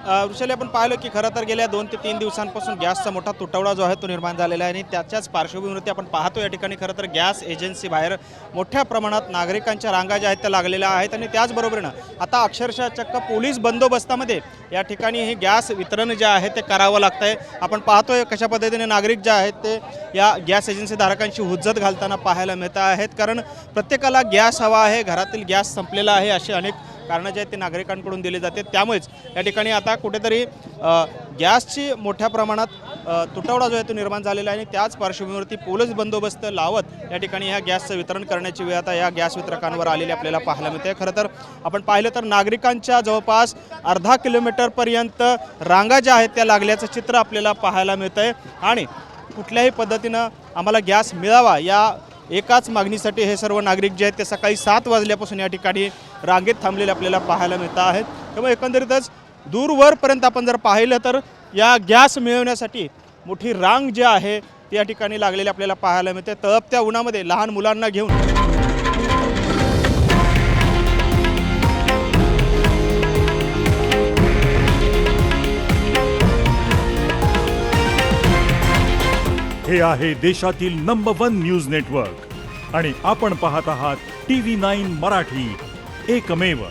वृषाली, आपण पाहिलं की खरं तर गेल्या 2 ते 3 दिवसांपासून गॅसचा मोठा तुटवडा जो आहे तो निर्माण झालेला आहे आणि त्याच्याच पार्श्वभूमीवरती आपण पाहतो या ठिकाणी खरं तर गॅस एजन्सी बाहेर मोठ्या प्रमाणात नागरिकांच्या रांगा ज्या आहेत त्या लागलेल्या आहेत आणि त्याचबरोबरीनं आता अक्षरशः चक्क पोलीस बंदोबस्तामध्ये या ठिकाणी हे गॅस वितरण जे आहे ते करावं लागतं आहे। आपण पाहतोय कशा पद्धतीने नागरिक जे आहेत ते या गॅस एजन्सी धारकांची हुज्जत घालताना पाहायला मिळत आहेत, कारण प्रत्येकाला गॅस हवा आहे, घरातील गॅस संपलेला आहे, असे अनेक कारणं जे आहेत ते नागरिकांकडून दिले जाते। त्यामुळेच या ठिकाणी आता कुठेतरी गॅसची मोठ्या प्रमाणात तुटवडा जो आहे तो निर्माण झालेला आहे आणि त्याच पार्श्वभूमीवरती पोलीस बंदोबस्त लावत या ठिकाणी ह्या गॅसचं वितरण करण्याची वेळ आता या गॅस वितरकांवर आलेली आपल्याला पाहायला मिळते। खरं तर आपण पाहिलं तर नागरिकांच्या जवळपास अर्धा किलोमीटरपर्यंत रांगा ज्या आहेत त्या लागल्याचं चित्र आपल्याला पाहायला मिळतं आहे आणि कुठल्याही पद्धतीनं आम्हाला गॅस मिळावा या एकाच मागणीसाठी हे सर्व नागरिक जे आहेत ते सकाळी 7 वाजल्यापासून या ठिकाणी रांगेत थांबलेले आपल्याला पाहायला मिळत आहेत। त्यामुळे एकंदरीतच दूरवरपर्यंत आपण जर पाहिलं तर या गॅस मिळवण्यासाठी मोठी रांग जी आहे ती या ठिकाणी लागलेली आपल्याला पाहायला मिळते। तळपत्या उन्हामध्ये लहान मुलांना घेऊन हे आहे देशातील नंबर 1 न्यूज नेटवर्क आणि आपण पाहत आहात TV9 मराठी, एकमेव।